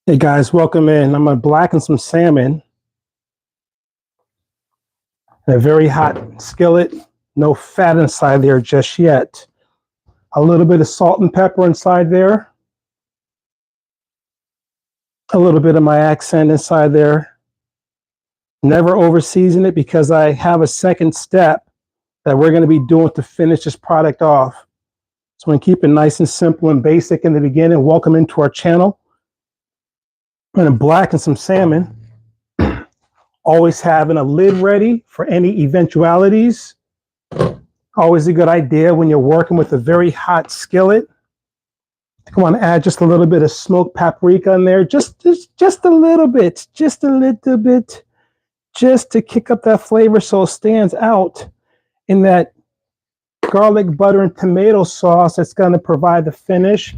Hey guys, welcome in. I'm gonna blacken some salmon in a very hot skillet. No fat inside there just yet. A little bit of salt and pepper inside there. A little bit of my accent inside there. Never over season it because I have a second step that we're gonna be doing to finish this product off. So I'm gonna keep it nice and simple and basic in the beginning. Welcome into our channel. I'm gonna blacken some salmon. Always having a lid ready for any eventualities. Always a good idea when you're working with a very hot skillet. I want to add just a little bit of smoked paprika in there. Just a little bit. Just a little bit. Just to kick up that flavor so it stands out in that garlic, butter, and tomato sauce that's going to provide the finish.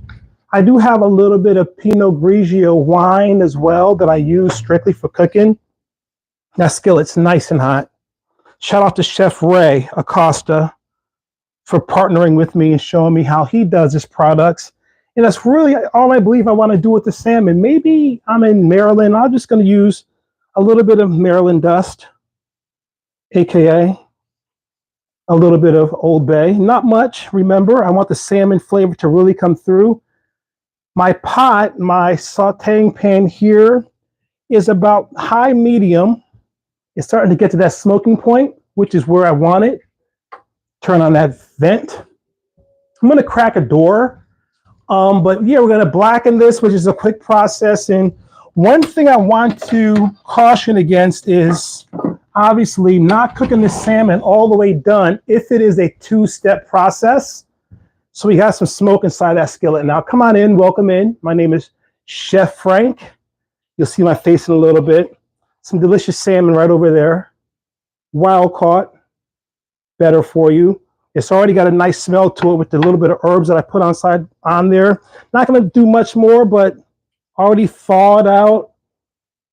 I do have a little bit of Pinot Grigio wine as well that I use strictly for cooking. That skillet's nice and hot. Shout out to Chef Ray Acosta for partnering with me and showing me how he does his products. And that's really all I believe I want to do with the salmon. Maybe I'm in Maryland. I'm just going to use a little bit of Maryland dust, AKA a little bit of Old Bay. Not much, remember. I want the salmon flavor to really come through. My pot, my sauteing pan here is about high medium. It's starting to get to that smoking point, which is where I want it. Turn on that vent. I'm going to crack a door. But yeah, we're going to blacken this, which is a quick process. And one thing I want to caution against is obviously not cooking the salmon all the way done if it is a two-step process. So we got some smoke inside that skillet. Now come on in, welcome in. My name is Chef Frank. You'll see my face in a little bit. Some delicious salmon right over there. Wild caught, better for you. It's already got a nice smell to it with the little bit of herbs that I put on there. Not gonna do much more, but already thawed out,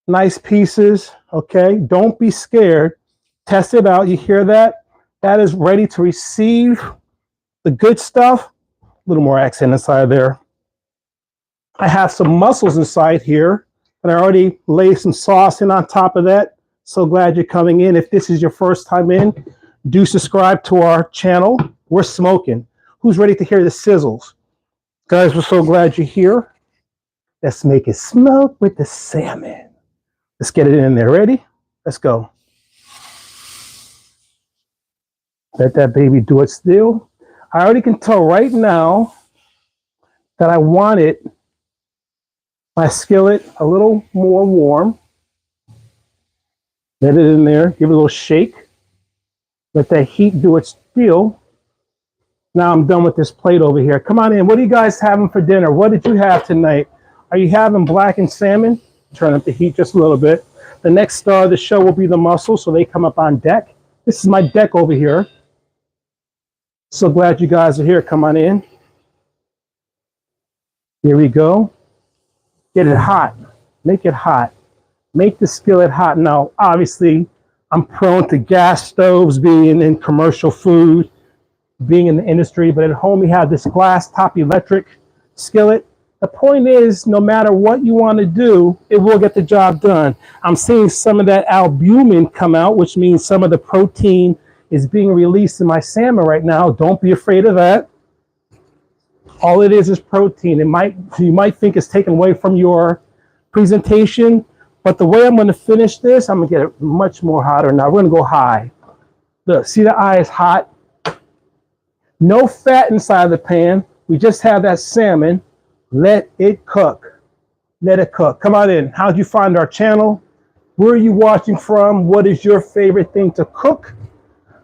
nice pieces, okay? Don't be scared, test it out, you hear that? That is ready to receive the good stuff. A little more accent inside there. I have some mussels inside here, and I already laid some sauce in on top of that. So glad you're coming in. If this is your first time in, do subscribe to our channel. We're smoking. Who's ready to hear the sizzles? Guys, we're so glad you're here. Let's make it smoke with the salmon. Let's get it in there. Ready? Let's go. Let that baby do its deal. I already can tell right now that I wanted my skillet a little more warm. Let it in there, give it a little shake. Let that heat do its deal. Now I'm done with this plate over here. Come on in. What are you guys having for dinner? What did you have tonight? Are you having blackened salmon? Turn up the heat just a little bit. The next star of the show will be the mussels, so they come up on deck. This is my deck over here. So glad you guys are here. Come on in. Here we go. Get it hot. Make it hot. Make the skillet hot. Now, obviously, I'm prone to gas stoves, being in commercial food, being in the industry, but at home we have this glass top electric skillet. The point is, no matter what you want to do, it will get the job done. I'm seeing some of that albumin come out, which means some of the protein is being released in my salmon right now. Don't be afraid of that. All it is protein. You might think it's taken away from your presentation, but the way I'm going to finish this, I'm going to get it much more hotter. Now we're going to go high. Look, see the eye is hot. No fat inside the pan. We just have that salmon. Let it cook. Let it cook. Come on in. How'd you find our channel? Where are you watching from? What is your favorite thing to cook?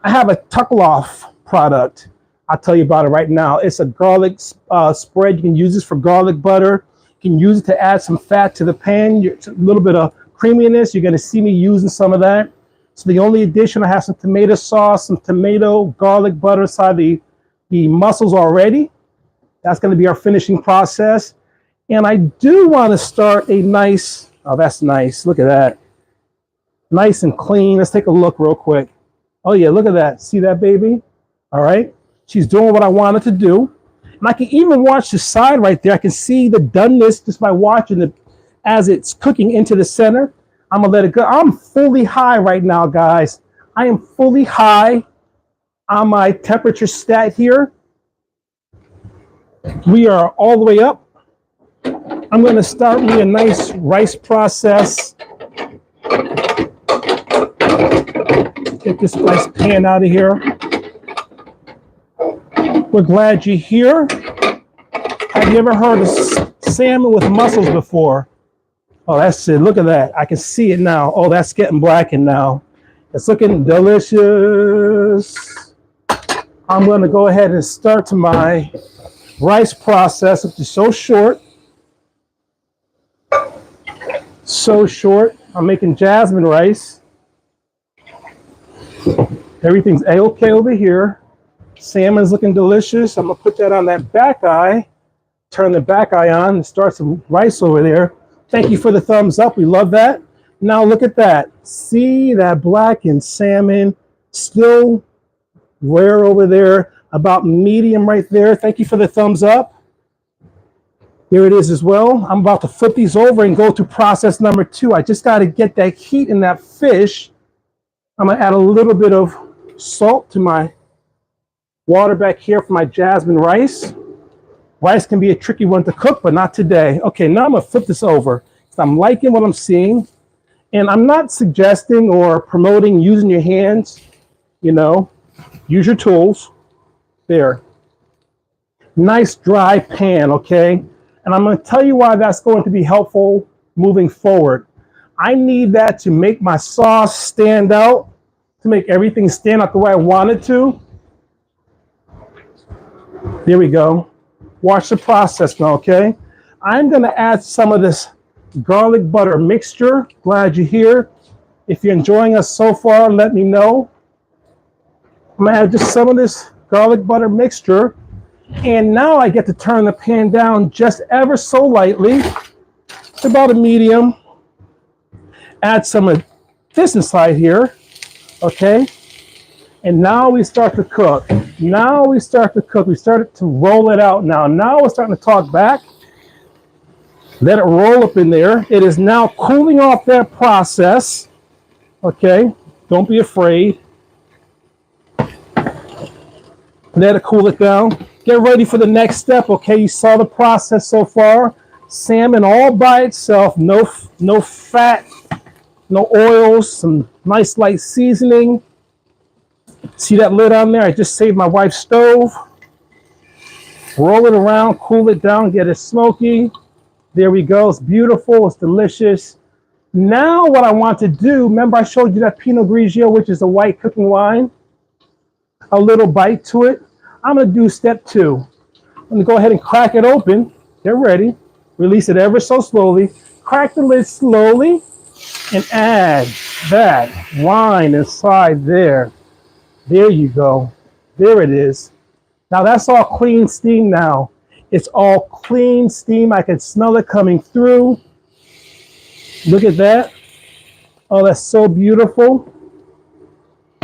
I have a Tuckloff product. I'll tell you about it right now. It's a garlic spread. You can use this for garlic butter. You can use it to add some fat to the pan. A little bit of creaminess. You're going to see me using some of that. So the only addition, I have some tomato sauce, some tomato, garlic butter inside the mussels already. That's going to be our finishing process. And I do want to start a nice, oh, that's nice. Look at that. Nice and clean. Let's take a look real quick. Oh yeah, look at that. See that, baby? All right. She's doing what I wanted to do. And I can even watch the side right there. I can see the doneness just by watching it as it's cooking into the center. I'm gonna let it go. I'm fully high right now, guys. I am fully high on my temperature stat here. We are all the way up. I'm gonna start me a nice rice process. Get this rice pan out of here. We're glad you're here. Have you ever heard of salmon with mussels before? Oh, that's it. Look at that. I can see it now. Oh, that's getting blackened now. It's looking delicious. I'm going to go ahead and start my rice process, which is so short. So short. I'm making jasmine rice. Everything's A-okay over here. Salmon's looking delicious. I'm going to put that on that back eye. Turn the back eye on and start some rice over there. Thank you for the thumbs up. We love that. Now look at that. See that blackened salmon still rare over there, about medium right there. Thank you for the thumbs up. There it is as well. I'm about to flip these over and go to process number 2. I just got to get that heat in that fish. I'm going to add a little bit of salt to my water back here for my jasmine rice. Rice can be a tricky one to cook, but not today. Okay, now I'm going to flip this over. I'm liking what I'm seeing. And I'm not suggesting or promoting using your hands. You know, use your tools. There. Nice dry pan, okay? And I'm going to tell you why that's going to be helpful moving forward. I need that to make my sauce stand out, to make everything stand out the way I want it to. There we go. Watch the process now, okay? I'm going to add some of this garlic butter mixture. Glad you're here. If you're enjoying us so far, let me know. I'm going to add just some of this garlic butter mixture. And now I get to turn the pan down just ever so lightly. It's about a medium. Add some of this inside here, okay? And now we start to cook. Now we start to cook. We started to roll it out now. Now we're starting to talk back. Let it roll up in there. It is now cooling off that process, okay? Don't be afraid. Let it cool it down. Get ready for the next step, okay? You saw the process so far. Salmon all by itself, no fat, no oils, some nice light seasoning. See that lid on there? I just saved my wife's stove. Roll it around, cool it down, get it smoky. There we go. It's beautiful. It's delicious. Now what I want to do, remember I showed you that Pinot Grigio, which is a white cooking wine? A little bite to it. I'm going to do step 2. I'm going to go ahead and crack it open. Get ready. Release it ever so slowly. Crack the lid slowly and add that wine inside there. There you go. There it is. Now that's all clean steam now. It's all clean steam. I can smell it coming through. Look at that. Oh, that's so beautiful.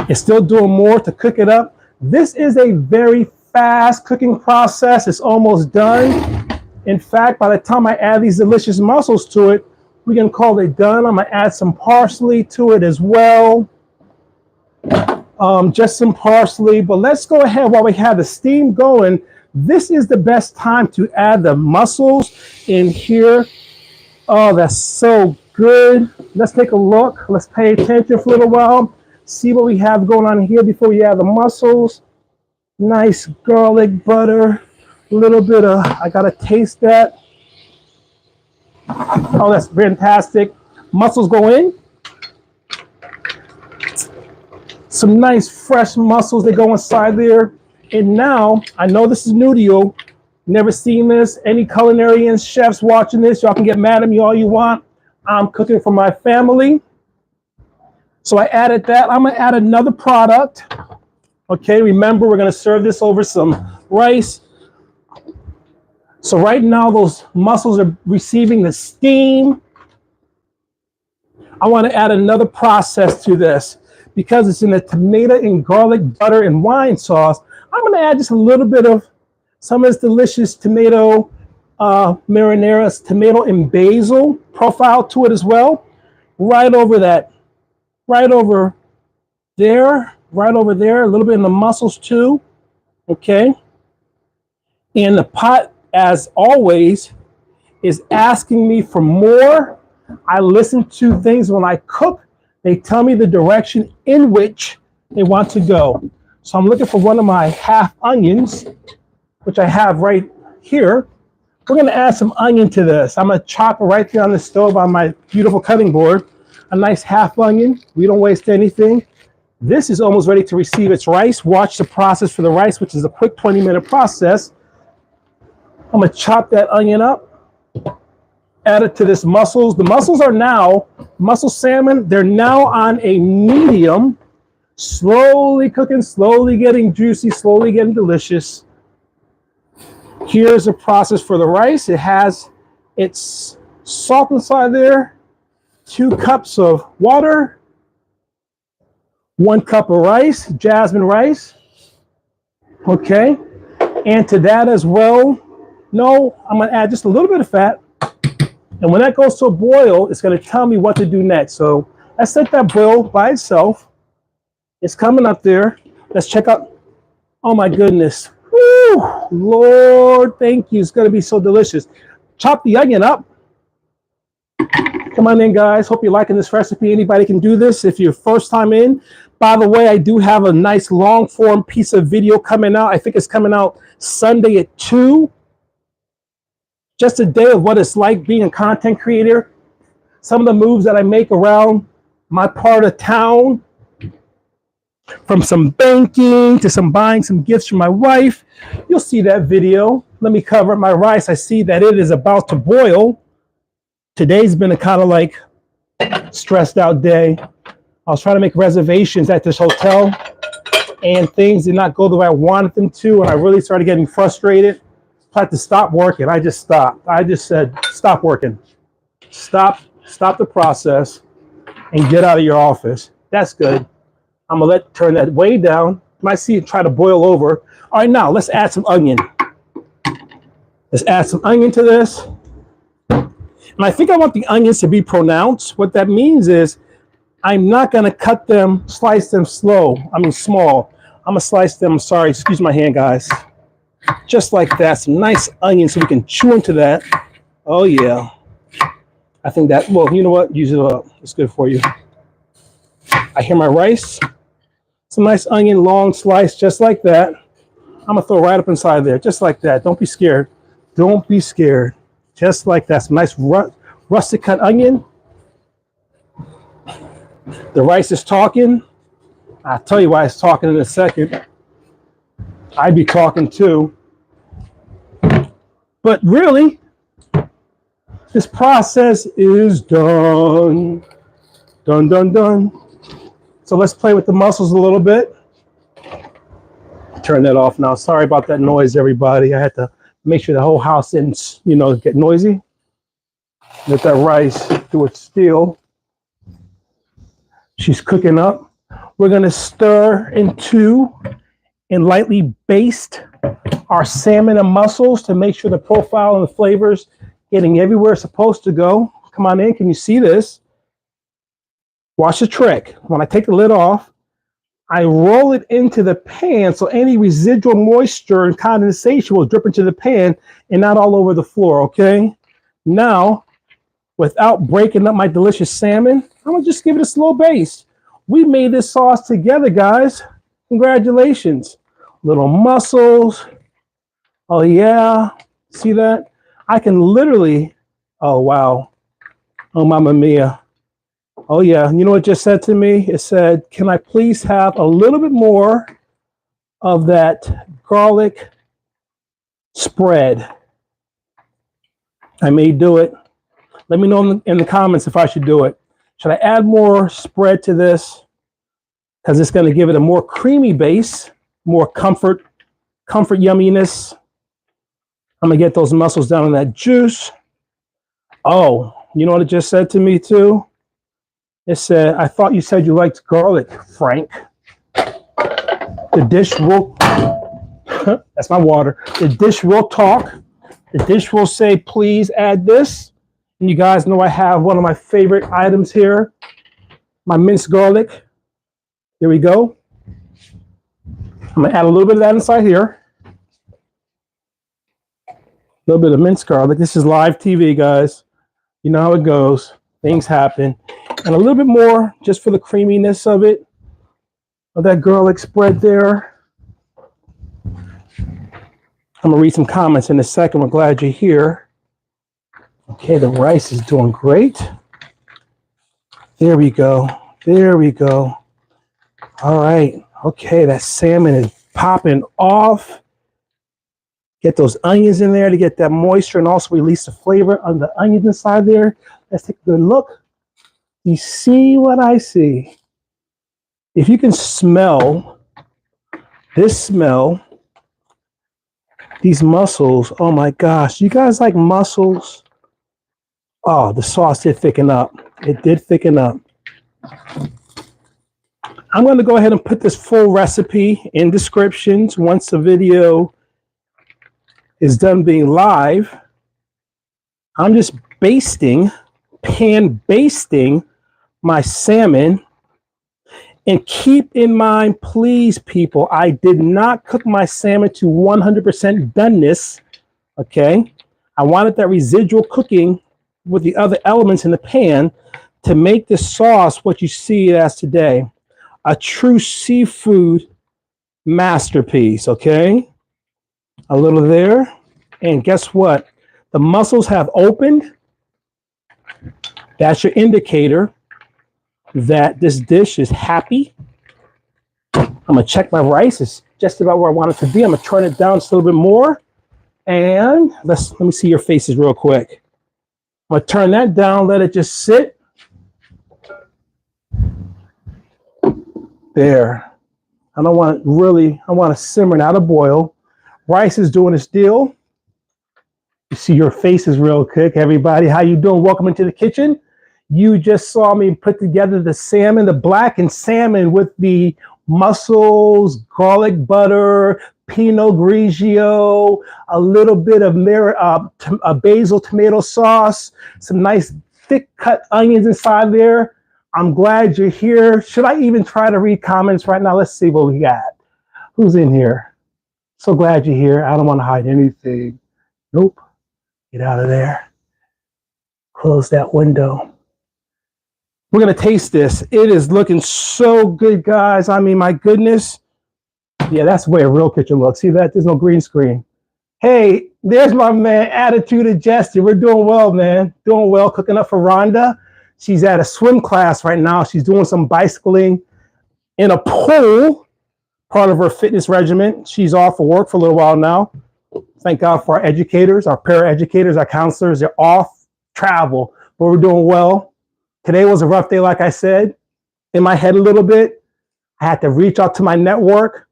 It's still doing more to cook it up. This is a very fast cooking process. It's almost done. In fact, by the time I add these delicious mussels to it, we can call it done. I'm going to add some parsley to it as well. Just some parsley. But let's go ahead while we have the steam going. This is the best time to add the mussels in here. Oh, that's so good. Let's take a look. Let's pay attention for a little while. See what we have going on here before we add the mussels. Nice garlic butter. A little bit of, I gotta taste that. Oh, that's fantastic. Mussels go in. Some nice fresh mussels that go inside there. And now, I know this is new to you. Never seen this. Any culinarians, chefs watching this, y'all can get mad at me all you want. I'm cooking for my family. So I added that. I'm gonna add another product. Okay, remember we're gonna serve this over some rice. So right now those mussels are receiving the steam. I want to add another process to this because it's in a tomato and garlic butter and wine sauce. I'm going to add just a little bit of some of this delicious tomato marinara, tomato and basil profile to it as well. Right over that, right over there, right over there, a little bit in the mussels too. Okay. And the pot, as always, is asking me for more. I listen to things when I cook. They tell me the direction in which they want to go. So I'm looking for one of my half onions, which I have right here. We're gonna add some onion to this. I'm gonna chop it right there on the stove on my beautiful cutting board. A nice half onion. We don't waste anything. This is almost ready to receive its rice. Watch the process for the rice, which is a quick 20-minute process. I'm gonna chop that onion up. Add it to this mussels. The mussels are now, mussel salmon, they're now on a medium, slowly cooking, slowly getting juicy, slowly getting delicious. Here's the process for the rice. It has its salt inside there, 2 cups of water, 1 cup of rice, jasmine rice. Okay, and to that as well, no, I'm gonna add just a little bit of fat. And when that goes to a boil, it's going to tell me what to do next. So let's let that boil by itself. It's coming up there. Let's check out. Oh my goodness. Woo! Lord, thank you. It's going to be so delicious. Chop the onion up. Come on in, guys. Hope you're liking this recipe. Anybody can do this if you're first time in. By the way, I do have a nice long form piece of video coming out. I think it's coming out Sunday at 2. Just a day of what it's like being a content creator. Some of the moves that I make around my part of town, from some banking to some buying some gifts for my wife. You'll see that video. Let me cover my rice. I see that it is about to boil. Today's been a kind of like stressed out day. I was trying to make reservations at this hotel and things did not go the way I wanted them to, and I really started getting frustrated. I had to stop working. I just stopped. I just said, stop working. Stop the process and get out of your office. That's good. I'm gonna turn that way down. You might see it try to boil over. All right, now let's add some onion. Let's add some onion to this. And I think I want the onions to be pronounced. What that means is I'm not gonna slice them small. I'm gonna slice them, sorry, excuse my hand, guys. Just like that, some nice onions so we can chew into that. Oh yeah. I think that, well, you know what? Use it up. It's good for you. I hear my rice. Some nice onion, long slice, just like that. I'm gonna throw right up inside there, just like that. Don't be scared. Don't be scared. Just like that. Some nice rustic cut onion. The rice is talking. I'll tell you why it's talking in a second. I'd be talking too. But really, this process is done. Done, done, done. So let's play with the mussels a little bit. Turn that off now. Sorry about that noise, everybody. I had to make sure the whole house didn't, get noisy. Let that rice do its steal. She's cooking up. We're going to stir into and lightly baste our salmon and mussels to make sure the profile and the flavors getting everywhere it's supposed to go. Come on in. Can you see this? Watch the trick. When I take the lid off, I roll it into the pan so any residual moisture and condensation will drip into the pan and not all over the floor, okay? Now, without breaking up my delicious salmon, I'm gonna just give it a slow baste. We made this sauce together, guys. Congratulations. Little mussels. Oh yeah, see that? I can literally, oh wow. Oh mamma mia. Oh yeah, you know what it just said to me? It said, can I please have a little bit more of that garlic spread? I may do it. Let me know in the comments if I should do it. Should I add more spread to this? Because it's going to give it a more creamy base, more comfort yumminess. I'm going to get those mussels down in that juice. Oh, you know what it just said to me too? It said, I thought you said you liked garlic, Frank. The dish will, that's my water. The dish will talk. The dish will say, please add this. And you guys know I have one of my favorite items here, my minced garlic. There we go. I'm gonna add a little bit of that inside here. A little bit of minced garlic. This is live TV, guys. You know how it goes. Things happen. And a little bit more just for the creaminess of it, of that garlic spread there. I'm gonna read some comments in a second. We're glad you're here. Okay, the rice is doing great. There we go. There we go. All right. Okay, that salmon is popping off. Get those onions in there to get that moisture and also release the flavor on the onions inside there. Let's take a good look. You see what I see? If you can smell this smell, these mussels, oh my gosh. You guys like mussels? Oh, the sauce did thicken up. It did thicken up. I'm going to go ahead and put this full recipe in descriptions once the video is done being live. I'm just pan basting my salmon. And keep in mind, please, people, I did not cook my salmon to 100% doneness, okay? I wanted that residual cooking with the other elements in the pan to make the sauce what you see it as today. A true seafood masterpiece, okay? A little there. And guess what? The mussels have opened. That's your indicator that this dish is happy. I'm gonna check my rice. It's just about where I want it to be. I'm gonna turn it down just a little bit more. And let me see your faces real quick. I'm gonna turn that down, let it just sit. There. I don't want I want to simmer, not a boil. Rice is doing its deal. You see your faces real quick, everybody. How you doing? Welcome into the kitchen. You just saw me put together the salmon, the blackened salmon with the mussels, garlic butter, Pinot Grigio, a little bit of basil tomato sauce, some nice thick cut onions inside there. I'm glad you're here. Should I even try to read comments right now? Let's see what we got. Who's in here? So glad you're here. I don't want to hide anything. Nope. Get out of there. Close that window. We're going to taste this. It is looking so good, guys. I mean, my goodness. Yeah, that's the way a real kitchen looks. See that? There's no green screen. Hey, there's my man, Attitude Adjusted. We're doing well, man. Doing well. Cooking up for Rhonda. She's at a swim class right now. She's doing some bicycling in a pool, part of her fitness regimen. She's off for work for a little while now. Thank God for our educators, our paraeducators, our counselors. They're off travel, but we're doing well. Today was a rough day, like I said. In my head a little bit. I had to reach out to my network,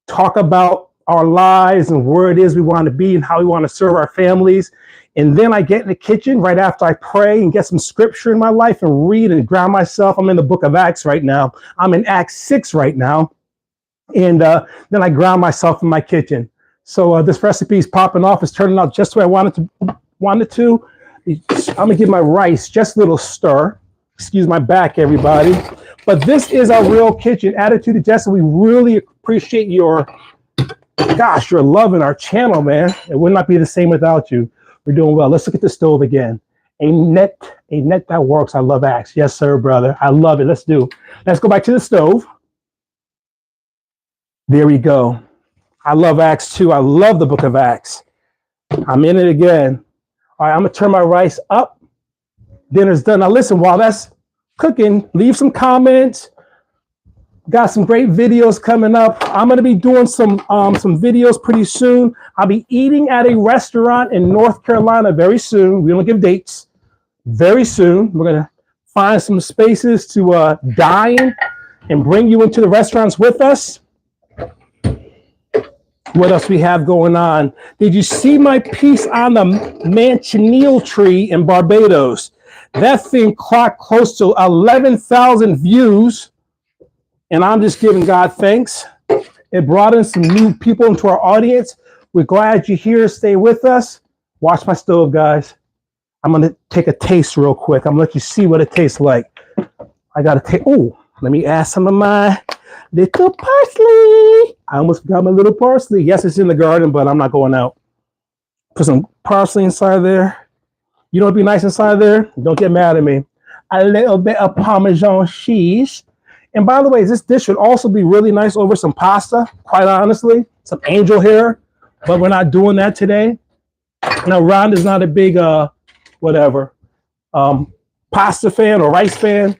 talk about our lives and where it is we want to be and how we want to serve our families. And then I get in the kitchen right after I pray and get some scripture in my life and read and ground myself. I'm in the book of Acts right now. I'm in Acts 6 right now. And then I ground myself in my kitchen. So this recipe is popping off. It's turning out just the way I wanted to. I'm going to give my rice just a little stir. Excuse my back, everybody. But this is our real kitchen. Attitude Adjusted. We really appreciate your love in our channel, man. It would not be the same without you. We're doing well. Let's look at the stove again. A net that works. I love Acts. Yes, sir, brother. I love it. Let's go back to the stove. There we go. I love Acts too. I love the book of Acts. I'm in it again. All right, I'm going to turn my rice up. Dinner's done. Now listen, while that's cooking, leave some comments. Got some great videos coming up. I'm going to be doing some videos pretty soon. I'll be eating at a restaurant in North Carolina very soon. We don't give dates. Very soon. We're going to find some spaces to dine and bring you into the restaurants with us. What else we have going on? Did you see my piece on the manchineel tree in Barbados? That thing clocked close to 11,000 views, and I'm just giving God thanks. It brought in some new people into our audience. We're glad you're here. Stay with us. Watch my stove, guys. I'm going to take a taste real quick. I'm going to let you see what it tastes like. I got to take, oh, let me add some of my little parsley. I almost forgot my little parsley. Yes, it's in the garden, but I'm not going out. Put some parsley inside there. You know what'd be nice inside there? Don't get mad at me. A little bit of Parmesan cheese. And by the way, this dish would also be really nice over some pasta, quite honestly. Some angel hair, but we're not doing that today. Now, Rhonda's not a big, pasta fan or rice fan,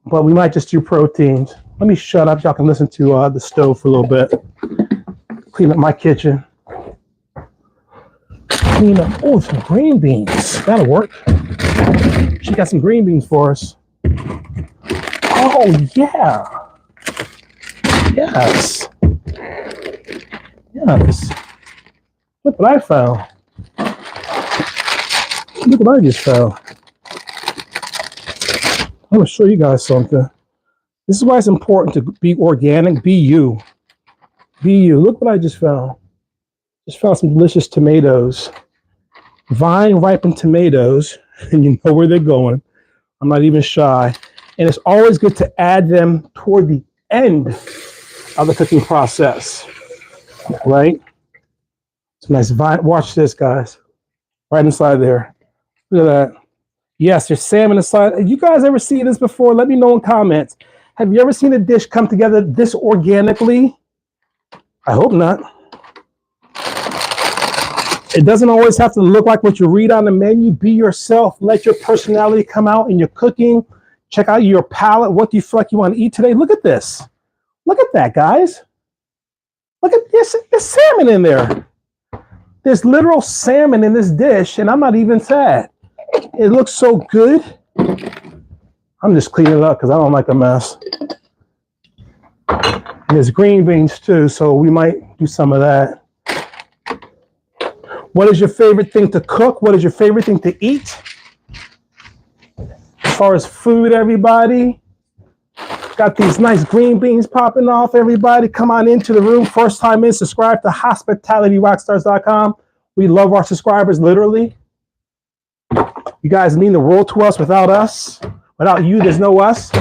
but we might just do proteins. Let me shut up. Y'all can listen to the stove for a little bit. Clean up my kitchen. Clean up. Oh, some green beans. That'll work. She got some green beans for us. Oh, yeah. Yes. Yes. Look what I found. Look what I just found. I'm going to show you guys something. This is why it's important to be organic. Be you. Be you. Look what I just found. Just found some delicious tomatoes. Vine ripened tomatoes. And you know where they're going. I'm not even shy. And it's always good to add them toward the end of the cooking process. Right? It's a nice vine. Watch this, guys. Right inside there. Look at that. Yes, there's salmon inside. Have you guys ever seen this before? Let me know in comments. Have you ever seen a dish come together this organically? I hope not. It doesn't always have to look like what you read on the menu. Be yourself. Let your personality come out in your cooking. Check out your palate. What do you feel like you want to eat today? Look at this. Look at that, guys. Look at this. There's salmon in there. There's literal salmon in this dish, and I'm not even sad. It looks so good. I'm just cleaning it up because I don't like a mess. And there's green beans too, so we might do some of that. What is your favorite thing to cook? What is your favorite thing to eat? As far as food, everybody. Got these nice green beans popping off, everybody. Come on into the room. First time in, subscribe to hospitalityrockstars.com. We love our subscribers, literally. You guys mean the world to us. Without us, without you, there's no us.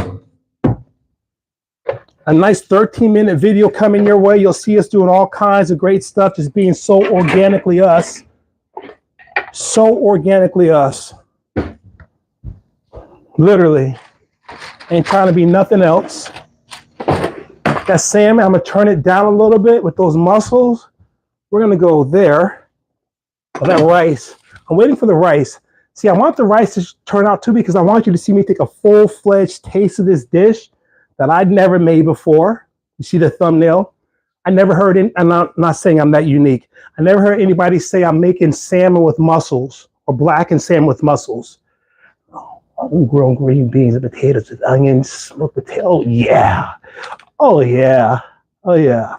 A nice 13-minute video coming your way. You'll see us doing all kinds of great stuff, just being so organically us. So organically us. Literally. Ain't trying to be nothing else. That salmon, I'm going to turn it down a little bit with those mussels. We're going to go there. Oh, that rice. I'm waiting for the rice. See, I want the rice to turn out too because I want you to see me take a full-fledged taste of this dish that I'd never made before. You see the thumbnail? I never heard it. I'm not saying I'm that unique. I never heard anybody say I'm making salmon with mussels or blackened salmon with mussels. Oh, grown green beans and potatoes with onions, smoked potato. Oh, yeah. Oh, yeah. Oh, yeah.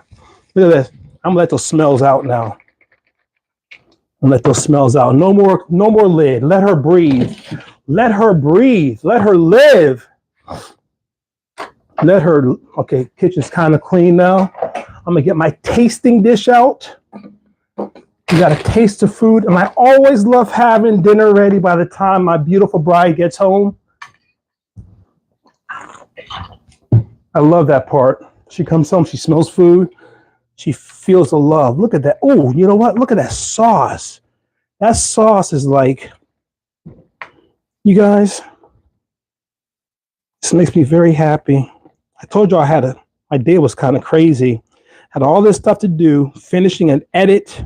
Look at this. I'm going to let those smells out now. Let those smells out. No more lid. Let her breathe. Let her breathe. Let her live. Let her, okay, kitchen's kind of clean now. I'm gonna get my tasting dish out. You got a taste of food, and I always love having dinner ready by the time my beautiful bride gets home. I love that part. She comes home, she smells food. She feels the love. Look at that. Oh, you know what? Look at that sauce. That sauce is like, you guys, this makes me very happy. I told you my day was kind of crazy. Had all this stuff to do, finishing an edit.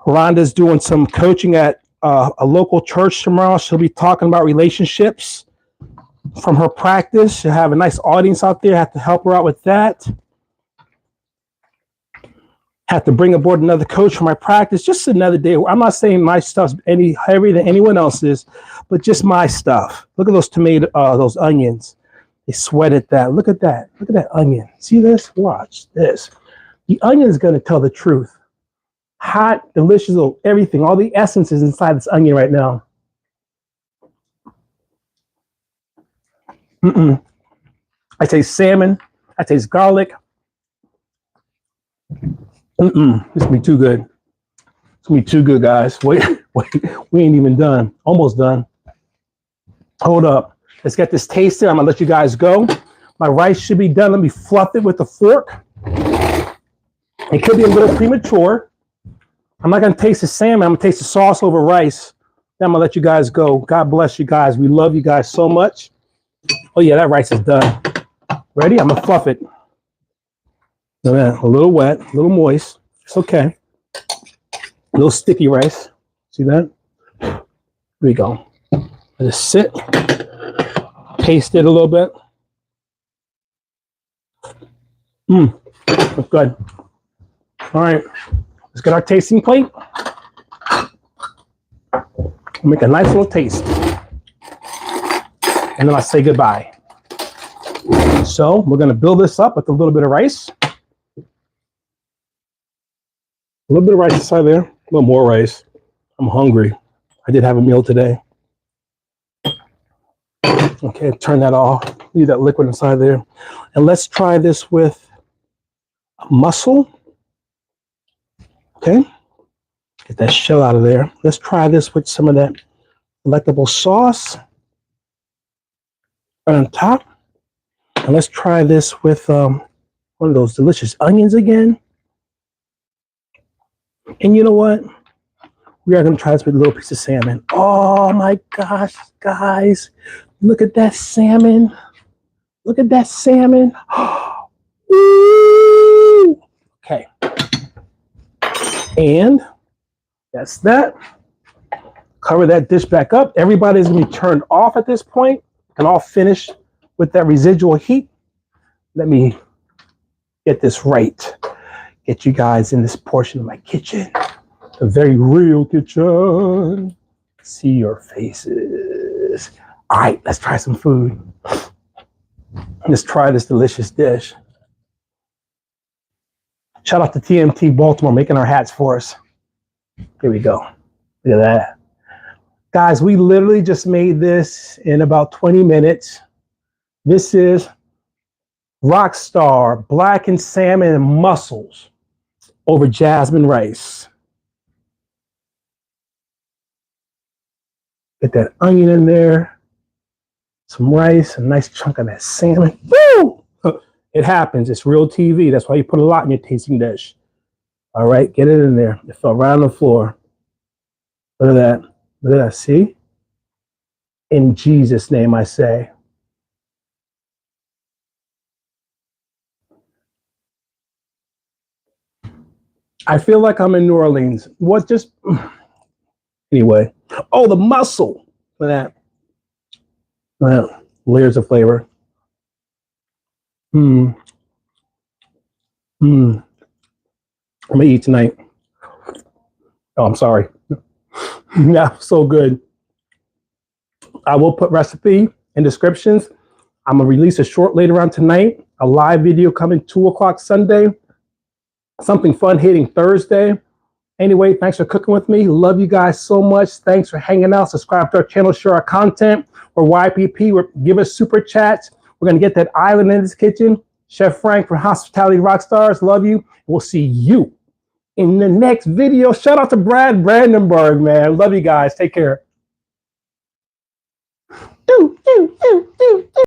Rhonda's doing some coaching at a local church tomorrow. She'll be talking about relationships from her practice. She'll have a nice audience out there. I have to help her out with that. Have to bring aboard another coach for my practice. Just another day. I'm not saying my stuff's any heavier than anyone else's, but just my stuff. Look at those those onions. They sweated that. Look at that. Look at that onion. See this? Watch this. The onion is going to tell the truth. Hot, delicious, everything. All the essence is inside this onion right now. I taste salmon. I taste garlic. This is gonna be too good. It's gonna be too good, guys. Wait, we ain't even done. Almost done. Hold up. Let's get this tasted. I'm gonna let you guys go. My rice should be done. Let me fluff it with a fork. It could be a little premature. I'm not gonna taste the salmon. I'm gonna taste the sauce over rice. Then I'm gonna let you guys go. God bless you guys. We love you guys so much. Oh yeah, that rice is done. Ready? I'm gonna fluff it. A little wet, a little moist. It's okay. A little sticky rice. See that? Here we go. Let it sit. Taste it a little bit. That's good. All right, let's get our tasting plate. Make a nice little taste. And then I say goodbye. So we're gonna build this up with a little bit of rice. A little bit of rice inside there, a little more rice. I'm hungry. I did have a meal today. Okay, turn that off. Leave that liquid inside there. And let's try this with a mussel. Okay, get that shell out of there. Let's try this with some of that delectable sauce right on top. And let's try this with one of those delicious onions again. And you know what? We are going to try this with a little piece of salmon. Oh my gosh, guys. Look at that salmon. Look at that salmon. Ooh. Okay. And that's that. Cover that dish back up. Everybody's going to be turned off at this point. And I'll finish with that residual heat. Let me get this right. Get you guys in this portion of my kitchen. A very real kitchen. See your faces. All right, let's try some food. Let's try this delicious dish. Shout out to TMT Baltimore making our hats for us. Here we go. Look at that. Guys, we literally just made this in about 20 minutes. This is Rockstar blackened salmon and mussels over jasmine rice. Get that onion in there, some rice, a nice chunk of that salmon. Woo! It happens. It's real TV. That's why you put a lot in your tasting dish. All right, get it in there. It fell right on the floor. Look at that. Look at that. See? In Jesus' name, I say. I feel like I'm in New Orleans. What just... Anyway. Oh, the mussel. Look at that. Layers of flavor. I'm going to eat tonight. Oh, I'm sorry. Yeah, so good. I will put recipe in descriptions. I'm going to release a short later on tonight. A live video coming 2 o'clock Sunday. Something fun hitting Thursday. Anyway, thanks for cooking with me. Love you guys so much. Thanks for hanging out. Subscribe to our channel, share our content. We're YPP. Give us super chats. We're going to get that island in this kitchen. Chef Frank from Hospitality Rockstars. Love you. We'll see you in the next video. Shout out to Brad Brandenburg, man. Love you guys. Take care.